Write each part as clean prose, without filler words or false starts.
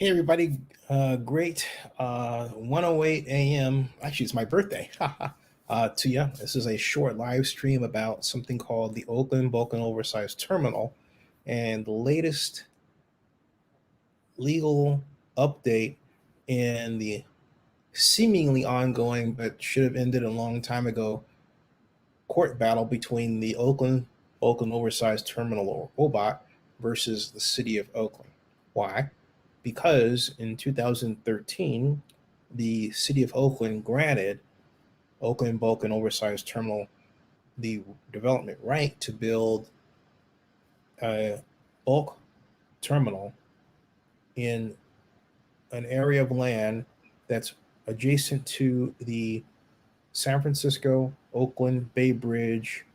Hey everybody, great 1:08 a.m. Actually, it's my birthday. To you. This is a short live stream about something called the Oakland Oversized Terminal and the latest legal update in the seemingly ongoing but should have ended a long time ago court battle between the Oakland Oversized Terminal or OBOT versus the City of Oakland. Why? Because in 2013, the City of Oakland granted Oakland Oversized Terminal the development right to build a bulk terminal in an area of land that's adjacent to the San Francisco Oakland Bay Bridge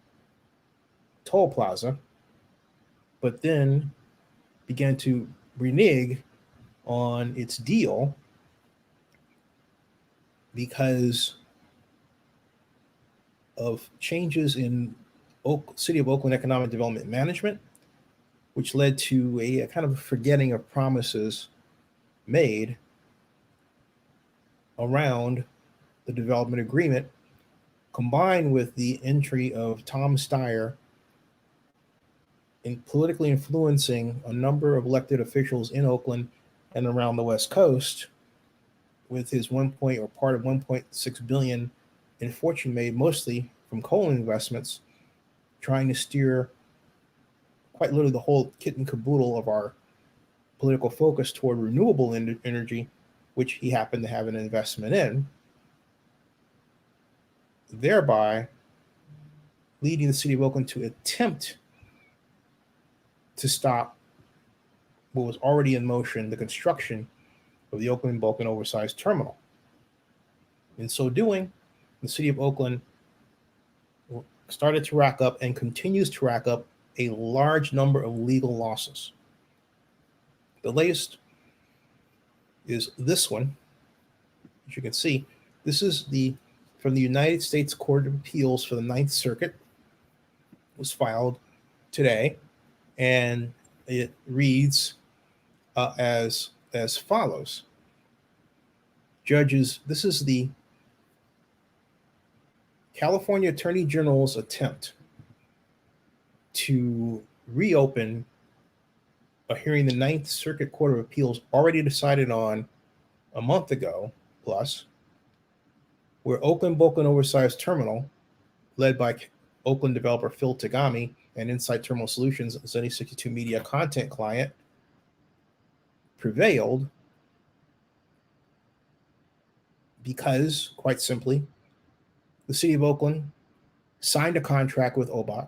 toll plaza, but then began to renege on its deal because of changes in City of Oakland economic development management, which led to a kind of forgetting of promises made around the development agreement, combined with the entry of Tom Steyer in politically influencing a number of elected officials in Oakland and around the West Coast with his 1 point or part of 1.6 billion in fortune made mostly from coal investments, trying to steer quite literally the whole kit and caboodle of our political focus toward renewable energy, which he happened to have an investment in, thereby leading the City of Oakland to attempt to stop what was already in motion, the construction of the Oakland Oversized Terminal. In so doing, the City of Oakland started to rack up and continues to rack up a large number of legal losses. The latest is this one. As you can see, this is from the United States Court of Appeals for the Ninth Circuit. It was filed today, and it reads as follows. Judges, this is the California Attorney General's attempt to reopen a hearing the Ninth Circuit Court of Appeals already decided on a month ago plus, where Oakland Oversized Terminal, led by Oakland developer Phil Tagami and Insight Terminal Solutions, Zenny 62 Media content client, prevailed because, quite simply, the City of Oakland signed a contract with OBOT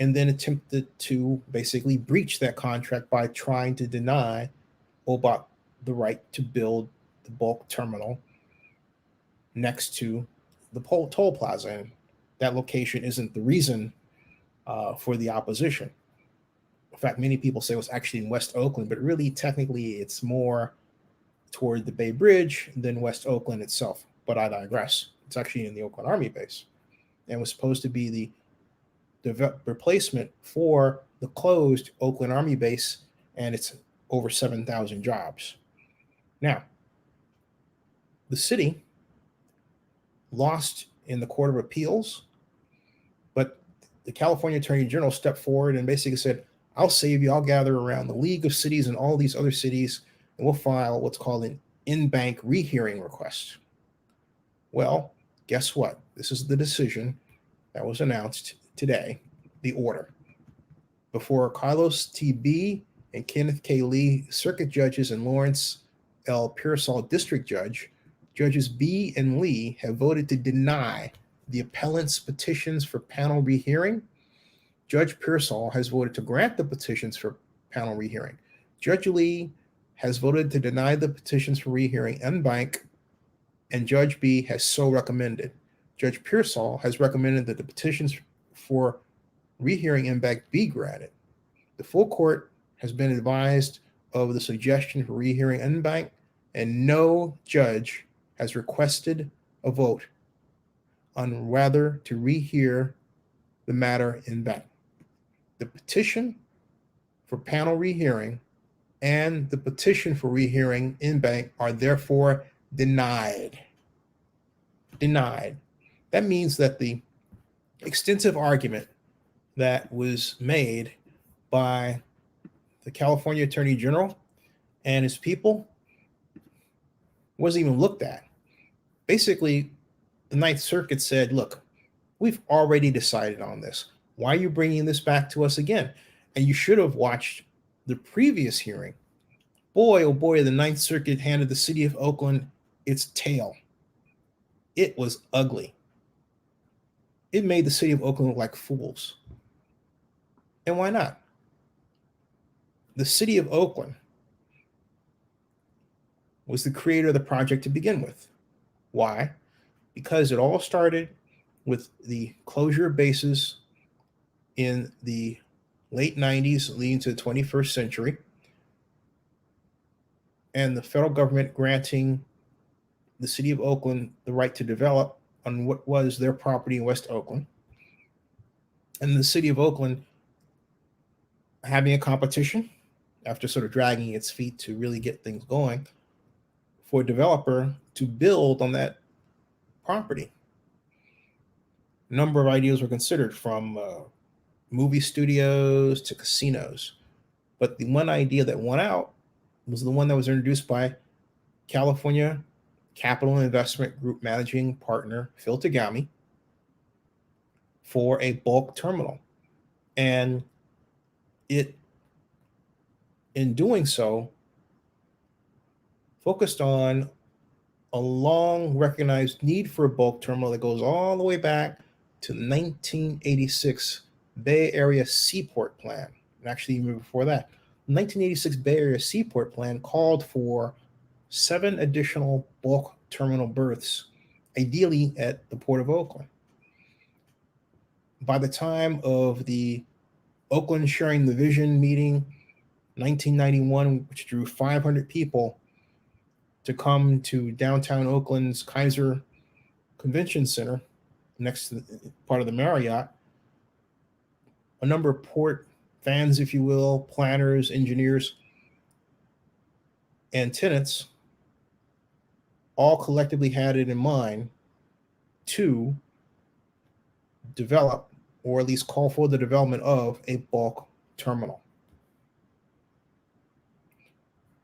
and then attempted to basically breach that contract by trying to deny OBOT the right to build the bulk terminal next to the toll plaza. And that location isn't the reason for the opposition. In fact, many people say it was actually in West Oakland, but really, technically, it's more toward the Bay Bridge than West Oakland itself. But I digress. It's actually in the Oakland Army base and was supposed to be the replacement for the closed Oakland Army base, and it's over 7,000 jobs. Now, the city lost in the Court of Appeals, but the California Attorney General stepped forward and basically said, I'll save you. I'll gather around the League of Cities and all these other cities, and we'll file what's called an in-bank rehearing request. Well, guess what? This is the decision that was announced today, the order. Before Carlos T.B. and Kenneth K. Lee, circuit judges, and Lawrence L. Pearsall, district judge, Judges B and Lee have voted to deny the appellant's petitions for panel rehearing. Judge Pearsall has voted to grant the petitions for panel rehearing. Judge Lee has voted to deny the petitions for rehearing en banc, and Judge B has so recommended. Judge Pearsall has recommended that the petitions for rehearing en banc be granted. The full court has been advised of the suggestion for rehearing en banc, and no judge has requested a vote on whether to rehear the matter en banc. The petition for panel rehearing and the petition for rehearing in banc are therefore denied. Denied. That means that the extensive argument that was made by the California Attorney General and his people wasn't even looked at. Basically, the Ninth Circuit said, look, we've already decided on this. Why are you bringing this back to us again? And you should have watched the previous hearing. Boy, oh boy, the Ninth Circuit handed the City of Oakland its tail. It was ugly. It made the City of Oakland look like fools. And why not? The City of Oakland was the creator of the project to begin with. Why? Because it all started with the closure of bases in the late 90s leading to the 21st century, and the federal government granting the City of Oakland the right to develop on what was their property in West Oakland, and the City of Oakland having a competition after sort of dragging its feet to really get things going for a developer to build on that property. A number of ideas were considered, from movie studios to casinos. But the one idea that won out was the one that was introduced by California Capital Investment Group managing partner Phil Tagami for a bulk terminal. And it, in doing so, focused on a long recognized need for a bulk terminal that goes all the way back to the 1986 Bay Area Seaport Plan. And actually, even before that, the 1986 Bay Area Seaport Plan called for 7 additional bulk terminal berths, ideally at the Port of Oakland. By the time of the Oakland Sharing the Vision meeting, 1991, which drew 500 people to come to downtown Oakland's Kaiser Convention Center, next to part of the Marriott, a number of port fans, if you will, planners, engineers, and tenants all collectively had it in mind to develop, or at least call for the development of, a bulk terminal.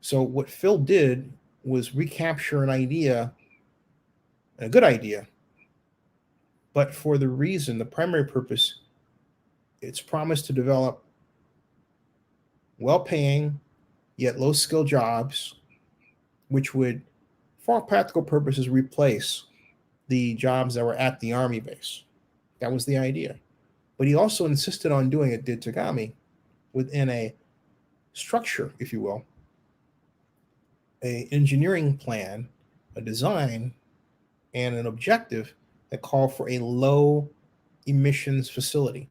So what Phil did was recapture an idea, a good idea, but for the primary purpose, it's promised to develop well-paying yet low-skill jobs, which would, for all practical purposes, replace the jobs that were at the Army base. That was the idea. But he also insisted on doing it, did Tagami, within a structure, if you will, an engineering plan, a design, and an objective that called for a low emissions facility,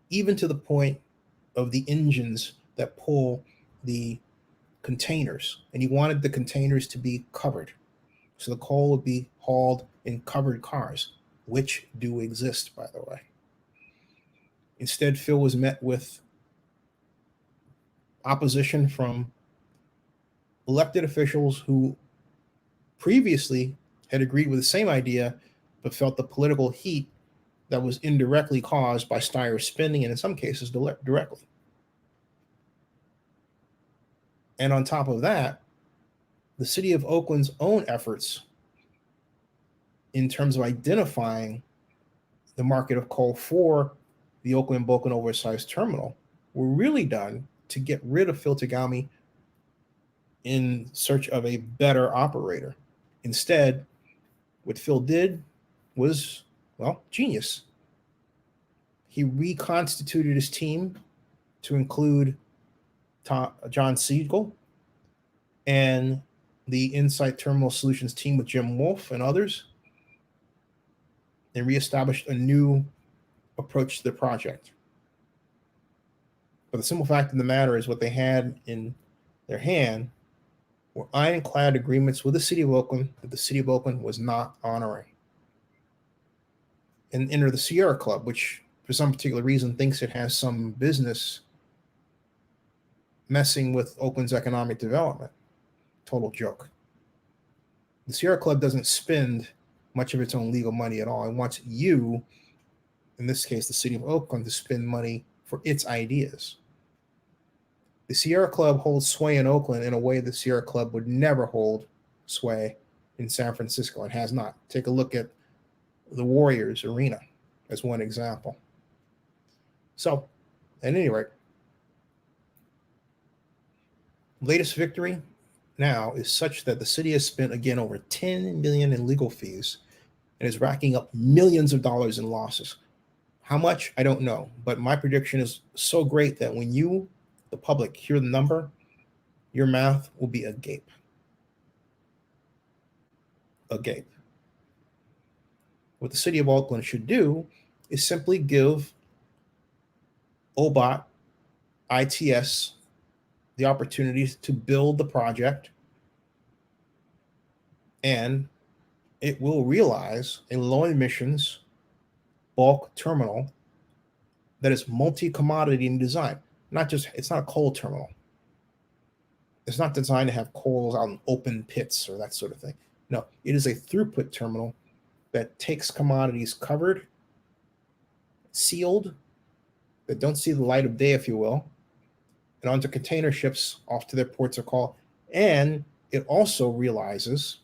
even to the point of the engines that pull the containers. And he wanted the containers to be covered. So the coal would be hauled in covered cars, which do exist, by the way. Instead, Phil was met with opposition from elected officials who previously had agreed with the same idea, but felt the political heat that was indirectly caused by Steyer's spending, and in some cases directly. And on top of that, the City of Oakland's own efforts in terms of identifying the market of coal for the Oakland bulk and oversized terminal were really done to get rid of Phil Tagami in search of a better operator. Instead, what Phil did was, well, genius. He reconstituted his team to include John Siegel and the Insight Terminal Solutions team with Jim Wolf and others, and reestablished a new approach to the project. But the simple fact of the matter is, what they had in their hand were ironclad agreements with the City of Oakland that the City of Oakland was not honoring. And enter the Sierra Club, which for some particular reason thinks it has some business messing with Oakland's economic development. Total joke. The Sierra Club doesn't spend much of its own legal money at all. It wants you, in this case, the City of Oakland, to spend money for its ideas. The Sierra Club holds sway in Oakland in a way the Sierra Club would never hold sway in San Francisco and has not. Take a look at the Warriors Arena as one example. So, at any rate, latest victory now is such that the city has spent again over $10 million in legal fees and is racking up millions of dollars in losses. How much? I don't know, but my prediction is so great that when you, the public, hear the number, your mouth will be agape. Agape. What the City of Oakland should do is simply give OBOT ITS the opportunity to build the project, and it will realize a low emissions bulk terminal that is multi-commodity in design. It's not a coal terminal. It's not designed to have coals out in open pits or that sort of thing. No, it is a throughput terminal that takes commodities covered, sealed, that don't see the light of day, if you will, and onto container ships off to their ports of call. And it also realizes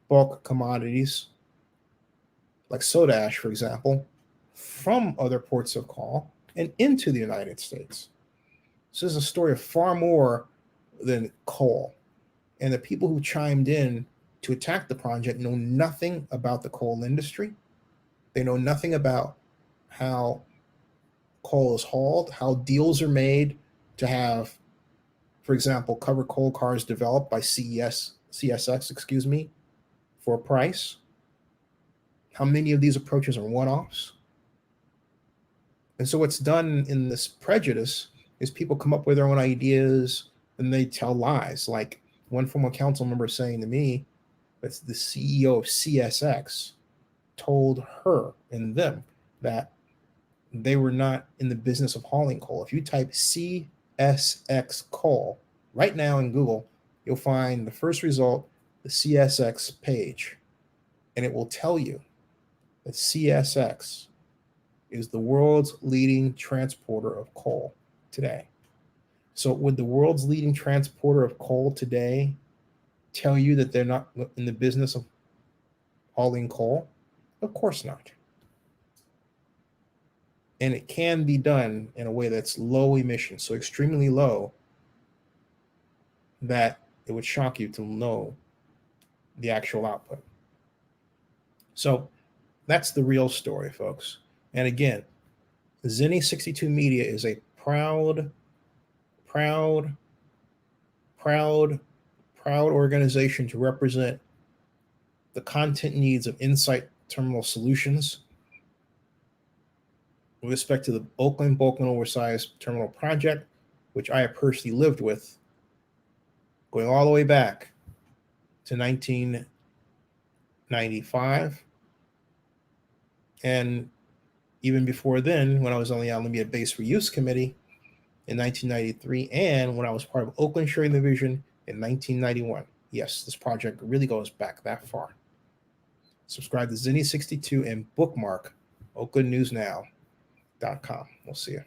bulk commodities like soda ash, for example, from other ports of call and into the United States. This is a story of far more than coal. And the people who chimed in to attack the project know nothing about the coal industry. They know nothing about how coal is hauled, how deals are made to have, for example, covered coal cars developed by CSX, for a price. How many of these approaches are one-offs? And so what's done in this prejudice is people come up with their own ideas and they tell lies. Like one former council member saying to me that the CEO of CSX told her and them that they were not in the business of hauling coal. If you type CSX coal right now in Google, you'll find the first result, the CSX page, and it will tell you that CSX is the world's leading transporter of coal today. So would the world's leading transporter of coal today tell you that they're not in the business of hauling coal? Of course not. And it can be done in a way that's low emission, so extremely low that it would shock you to know the actual output. So that's the real story, folks. And again, Zinni 62 Media is a proud organization to represent the content needs of Insight Terminal Solutions with respect to the Oakland Oversized Terminal Project, which I have personally lived with, going all the way back to 1995. And even before then, when I was on the Alameda Base Reuse Committee in 1993, and when I was part of Oakland Sharing the Vision in 1991. Yes, this project really goes back that far. Subscribe to Zinni 62 and bookmark OaklandNewsNow.com. We'll see you.